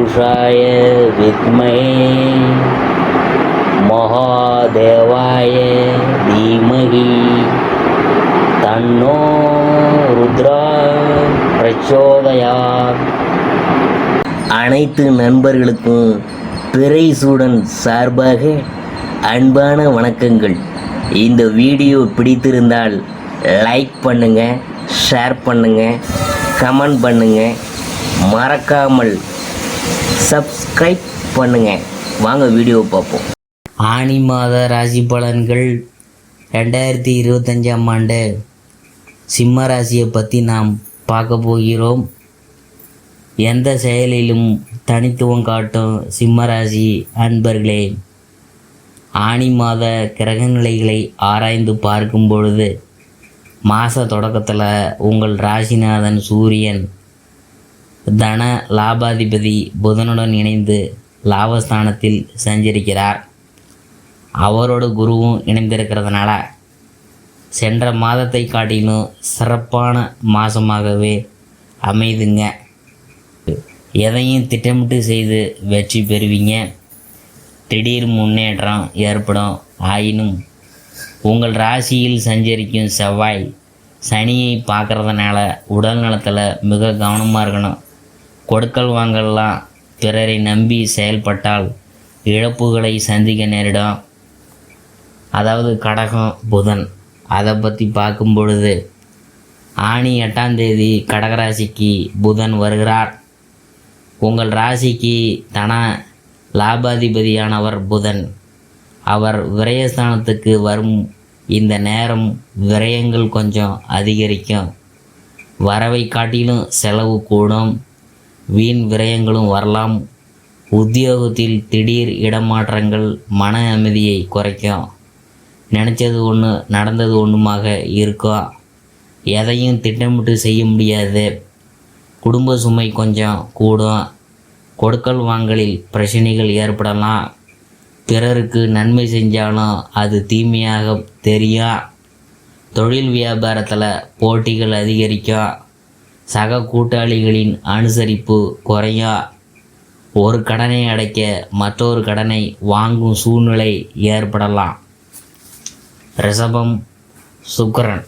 पुरुषाय विद्महे महादेवाय धीमहि तन्नो रुद्रा प्रचोदयात्. அனைத்து நண்பர்களுக்கும் பிறைசூடன் சார்பாக அன்பான வணக்கங்கள். இந்த வீடியோ பிடித்திருந்தால் லைக் பண்ணுங்கள், ஷேர் பண்ணுங்கள், கமெண்ட் பண்ணுங்கள், மறக்காமல் சப்ஸ்கிரைப் பண்ணுங்கள். வாங்க வீடியோ பார்ப்போம். ஆனி மாத ராசி பலன்கள் 2025ஆம் ஆண்டு சிம்ம ராசியை பற்றி நாம் பார்க்க போகிறோம். எந்த செயலிலும் தனித்துவம் காட்டும் சிம்மராசி அன்பர்களே, ஆனி மாத கிரக நிலைகளை ஆராய்ந்து பார்க்கும் பொழுது மாத தொடக்கத்தில் உங்கள் ராசிநாதன் சூரியன் தன லாபாதிபதி புதனுடன் இணைந்து லாபஸ்தானத்தில் சஞ்சரிக்கிறார். அவரோட குருவும் இணைந்திருக்கிறதுனால சென்ற மாதத்தை காட்டிலும் சிறப்பான மாதமாகவே அமைதுங்க. எதையும் திட்டமிட்டு செய்து வெற்றி பெறுவீங்க. திடீர் முன்னேற்றம் ஏற்படும். ஆயினும் உங்கள் ராசியில் சஞ்சரிக்கும் செவ்வாய் சனியை பார்க்குறதுனால உடல் நலத்தில் மிக கவனமாக இருக்கணும். கொடுக்கல் வாங்கலாம் பிறரை நம்பி செயல்பட்டால் இழப்புகளை சந்திக்க நேரிடும். அதாவது கடகம் புதன், அதை பற்றி பார்க்கும் பொழுது ஆனி 8ஆம் தேதி கடகராசிக்கு புதன் வருகிறார். உங்கள் ராசிக்கு தன லாபாதிபதியானவர் புதன். அவர் விரயஸ்தானத்துக்கு வரும் இந்த நேரம் விரயங்கள் கொஞ்சம் அதிகரிக்கும். வரவை காட்டிலும் செலவு கூடும். வீண் விரயங்களும் வரலாம். உத்தியோகத்தில் திடீர் இடமாற்றங்கள் மன அமைதியை குறைக்கும். நினச்சது ஒன்று நடந்தது ஒன்றுமாக இருக்கும். எதையும் திட்டமிட்டு செய்ய முடியாது. குடும்ப சுமை கொஞ்சம் கூடும். கொடுக்கல் வாங்கலில் பிரச்சனைகள் ஏற்படலாம். பிறருக்கு நன்மை செஞ்சாலும் அது தீமையாக தெரியும். தொழில் வியாபாரத்தில் போட்டிகள் அதிகரிக்கும். சக கூட்டாளிகளின் அனுசரிப்பு குறையும். ஒரு கடனை அடைக்க மற்றொரு கடனை வாங்கும் சூழ்நிலை ஏற்படலாம். ரிஷபம் சுக்கிரன்,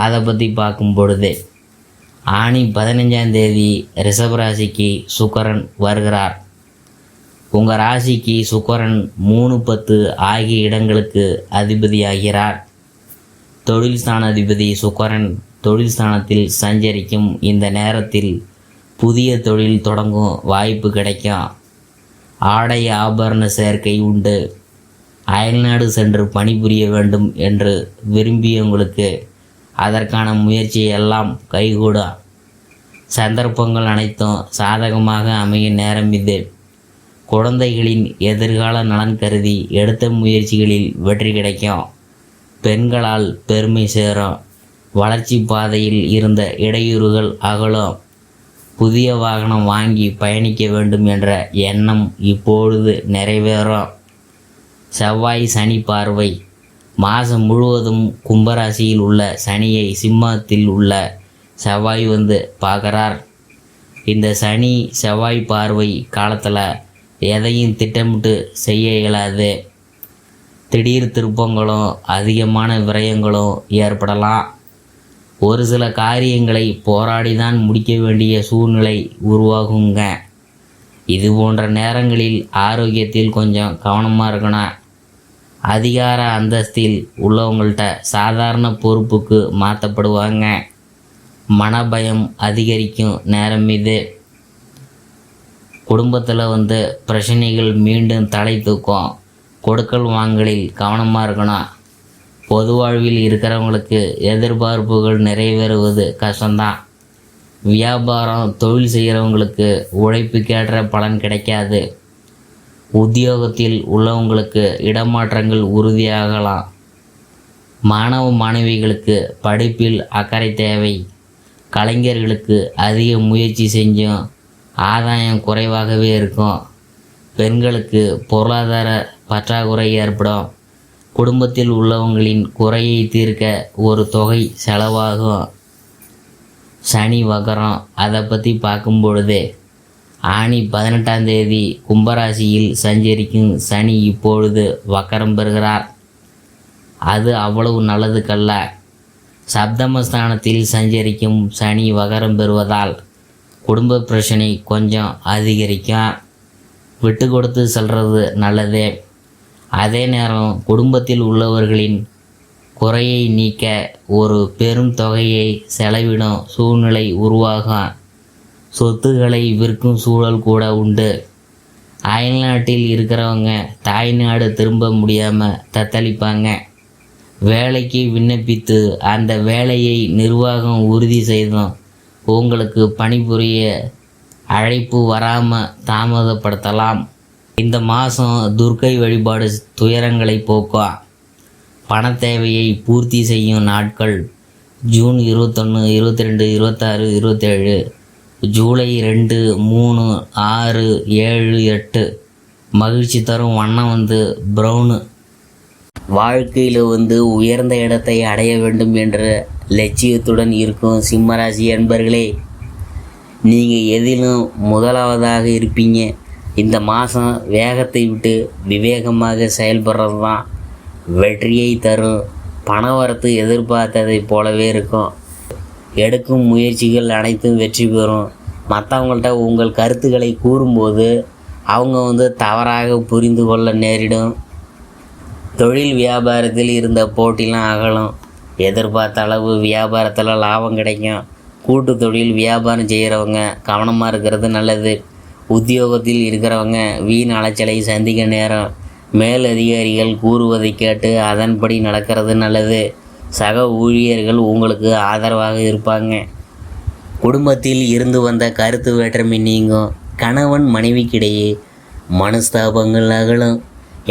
அதை பற்றி பார்க்கும் பொழுது ஆனி 15ஆம் தேதி ரிஷபராசிக்கு சுக்கிரன் வருகிறார். உங்கள் ராசிக்கு சுக்கிரன் 3, 10 ஆகிய இடங்களுக்கு அதிபதியாகிறார். தொழில் ஸ்தானாதிபதி சுக்கிரன் தொழில் ஸ்தானத்தில் சஞ்சரிக்கும் இந்த நேரத்தில் புதிய தொழில் தொடங்கும் வாய்ப்பு கிடைக்கும். ஆடை ஆபரண சேர்க்கை உண்டு. அயல்நாடு சென்று பணிபுரிய வேண்டும் என்று விரும்பியவங்களுக்கு அதற்கான முயற்சி எல்லாம் கைகூடும். சந்தர்ப்பங்கள் அனைத்தும் சாதகமாக அமையும் நேரம் இது. குழந்தைகளின் எதிர்கால நலன் கருதி எடுத்த முயற்சிகளில் வெற்றி கிடைக்கும். பெண்களால் பெருமை சேரும். வளர்ச்சி பாதையில் இருந்த இடையூறுகள் அகலும். புதிய வாகனம் வாங்கி பயணிக்க வேண்டும் என்ற எண்ணம் இப்பொழுது நிறைவேறும். செவ்வாய் சனி பார்வை. மாதம் முழுவதும் கும்பராசியில் உள்ள சனியை சிம்மத்தில் உள்ள செவ்வாய் வந்து பார்க்குறார். இந்த சனி செவ்வாய் பார்வை காலத்தில் எதையும் திட்டமிட்டு செய்ய இயலாது. திடீர் திருப்பங்களும் அதிகமான விரயங்களும் ஏற்படலாம். ஒரு சில காரியங்களை போராடி தான் முடிக்க வேண்டிய சூழ்நிலை உருவாகுங்க. இது போன்ற நேரங்களில் ஆரோக்கியத்தில் கொஞ்சம் கவனமாக இருக்கணும். அதிகார அந்தஸ்தில் உள்ளவங்கள்ட்ட சாதாரண பொறுப்புக்கு மாற்றப்படுவாங்க. மனபயம் அதிகரிக்கும் நேரம் இது. குடும்பத்தில் பிரச்சனைகள் மீண்டும் தலை தூக்கும். கொடுக்கல் வாங்கலில் கவனமாக இருக்கணும். பொது வாழ்வில் இருக்கிறவங்களுக்கு எதிர்பார்ப்புகள் நிறைவேறுவது கஷ்டம்தான். வியாபாரம் தொழில் செய்கிறவங்களுக்கு உழைப்புக்கேற்ற பலன் கிடைக்காது. உத்தியோகத்தில் உள்ளவங்களுக்கு இடமாற்றங்கள் உறுதியாகலாம். மாணவ மாணவிகளுக்கு படிப்பில் அக்கறை தேவை. கலைஞர்களுக்கு அதிக முயற்சி செஞ்சும் ஆதாயம் குறைவாகவே இருக்கும். பெண்களுக்கு பொருளாதார பற்றாக்குறை ஏற்படும். குடும்பத்தில் உள்ளவங்களின் குறையை தீர்க்க ஒரு தொகை செலவாகும். சனி வக்கரம், அதை பற்றி பார்க்கும் பொழுது ஆனி 18ஆம் தேதி கும்பராசியில் சஞ்சரிக்கும் சனி இப்பொழுது வக்கரம் பெறுகிறார். அது அவ்வளவு நல்லதுக்கல்ல. சப்தமஸ்தானத்தில் சஞ்சரிக்கும் சனி வகரம் பெறுவதால் குடும்ப பிரச்சனை கொஞ்சம் அதிகரிக்கும். விட்டு கொடுத்து செல்வது நல்லதே. அதே நேரம் குடும்பத்தில் உள்ளவர்களின் குறையை நீக்க ஒரு பெரும் தொகையை செலவிடும் சூழ்நிலை உருவாகும். சொத்துக்களை விற்கும் சூழல் கூட உண்டு. அயல்நாட்டில் இருக்கிறவங்க தாய்நாடு திரும்ப முடியாமல் தத்தளிப்பாங்க. வேலைக்கு விண்ணப்பித்து அந்த வேலையை நிர்வாகம் உறுதி செய்தும் உங்களுக்கு பணிபுரிய அழைப்பு வராமல் தாமதப்படுத்தலாம். இந்த மாதம் துர்க்கை வழிபாடு துயரங்களை போக்கும். பண தேவையை பூர்த்தி செய்யும் நாட்கள் ஜூன் 21, 22, 26, 27, ஜூலை 2, 3, 6, 7, 8. மகிழ்ச்சி தரும் வண்ணம் ப்ரௌனு. வாழ்க்கையில் உயர்ந்த இடத்தை அடைய வேண்டும் என்ற லட்சியத்துடன் இருக்கும் சிம்மராசி அன்பர்களே, நீங்கள் எதிலும் முதலாவதாக இருப்பீங்க. இந்த மாதம் வேகத்தை விட்டு விவேகமாக செயல்படுறது தான் வெற்றியை தரும். பணவரத்து எதிர்பார்த்ததை போலவே இருக்கும். எடுக்கும் முயற்சிகள் அனைத்தும் வெற்றி பெறும். மற்றவங்கள்ட்ட உங்கள் கருத்துக்களை கூறும்போது அவங்க தவறாக புரிந்து கொள்ள நேரிடும். தொழில் வியாபாரத்தில் இருந்த போட்டிலாம் அகலும். எதிர்பார்த்த அளவு வியாபாரத்தில் லாபம் கிடைக்கும். கூட்டு தொழில் வியாபாரம் செய்கிறவங்க கவனமாக இருக்கிறது நல்லது. உத்தியோகத்தில் இருக்கிறவங்க வீண் அலைச்சலை சந்திக்க நேரம். மேலதிகாரிகள் கூறுவதை கேட்டு அதன்படி நடக்கிறது நல்லது. சக ஊழியர்கள் உங்களுக்கு ஆதரவாக இருப்பாங்க. குடும்பத்தில் இருந்து வந்த கருத்து வேற்றுமை நீங்கும். கணவன் மனைவிக்கிடையே மனஸ்தாபங்கள் அகலும்.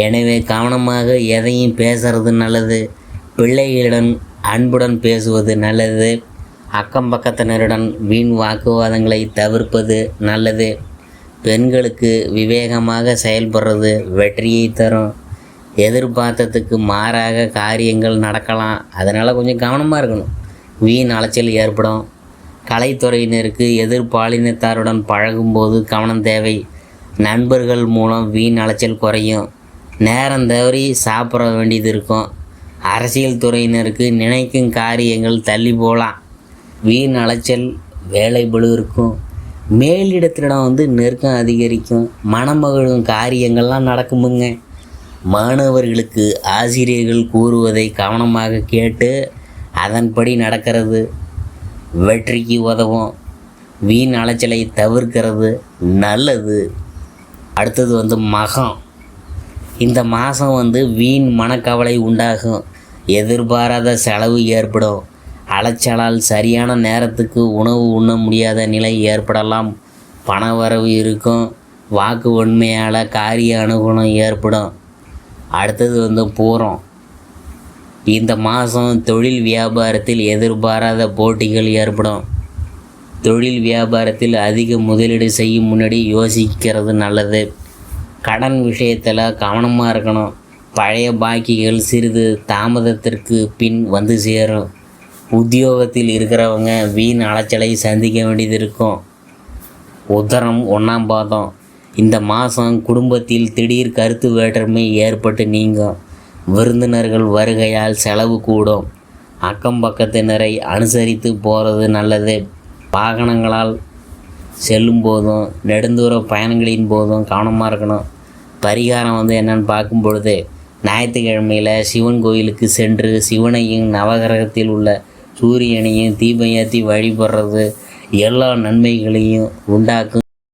எனவே கவனமாக எதையும் பேசுறது நல்லது. பிள்ளைகளுடன் அன்புடன் பேசுவது நல்லது. அக்கம் பக்கத்தினருடன் வீண் வாக்குவாதங்களை தவிர்ப்பது நல்லது. பெண்களுக்கு விவேகமாக செயல்படுறது வெற்றியை தரும். எதிர்பார்த்ததுக்கு மாறாக காரியங்கள் நடக்கலாம். அதனால் கொஞ்சம் கவனமாக இருக்கணும். வீண் அலைச்சல் ஏற்படும். கலைத்துறையினருக்கு எதிர்பாலினத்தாருடன் பழகும்போது கவனம் தேவை. நண்பர்கள் மூலம் வீண் அலைச்சல் குறையும். நேரம் தவறி சாப்பிட வேண்டியது இருக்கும். அரசியல் துறையினருக்கு நினைக்கும் காரியங்கள் தள்ளி போகலாம். வீண் அலைச்சல் வேலை பளு இருக்கும். மேலிடத்திடம் நெருக்கம் அதிகரிக்கும். மனமகிழும் காரியங்கள்லாம் நடக்குமுங்க. மாணவர்களுக்கு ஆசிரியர்கள் கூறுவதை கவனமாக கேட்டு அதன்படி நடக்கிறது வெற்றிக்கு உதவும். வீண் அலைச்சலை தவிர்க்கிறது நல்லது. அடுத்தது மகம். இந்த மாதம் வீண் மனக்கவலை உண்டாகும். எதிர்பாராத செலவு ஏற்படும். அலைச்சலால் சரியான நேரத்துக்கு உணவு உண்ண முடியாத நிலை ஏற்படலாம். பணவரவு இருக்கும். வாக்கு உண்மையால் காரிய அனுகூலம் ஏற்படும். அடுத்தது பூரம். இந்த மாதம் தொழில் வியாபாரத்தில் எதிர்பாராத போட்டிகள் ஏற்படும். தொழில் வியாபாரத்தில் அதிக முதலீடு செய்யும் முன்னாடி யோசிக்கிறது நல்லது. கடன் விஷயத்தில் கவனமாக இருக்கணும். பழைய பாக்கிகள் சிறிது தாமதத்திற்கு பின் சேரும். உத்தியோகத்தில் இருக்கிறவங்க வீண் அலைச்சலை சந்திக்க வேண்டியது இருக்கும். உத்தரம் 1ஆம் பாதம். இந்த மாதம் குடும்பத்தில் திடீர் கருத்து வேற்றுமை ஏற்பட்டு நீங்கும். விருந்தினர்கள் வருகையால் செலவு கூடும். அக்கம் பக்கத்தினரை அனுசரித்து போகிறது நல்லது. வாகனங்களால் செல்லும் போதும் நெடுந்தூர பயணங்களின் போதும் கவனமாக இருக்கணும். பரிகாரம் என்னென்னு பார்க்கும் பொழுது, ஞாயிற்றுக்கிழமையில் சிவன் கோயிலுக்கு சென்று சிவனையும் நவகிரகத்தில் உள்ள சூரியனையும் தீபம் ஏற்றி வழிபடுறது எல்லா நன்மைகளையும் உண்டாக்கும்.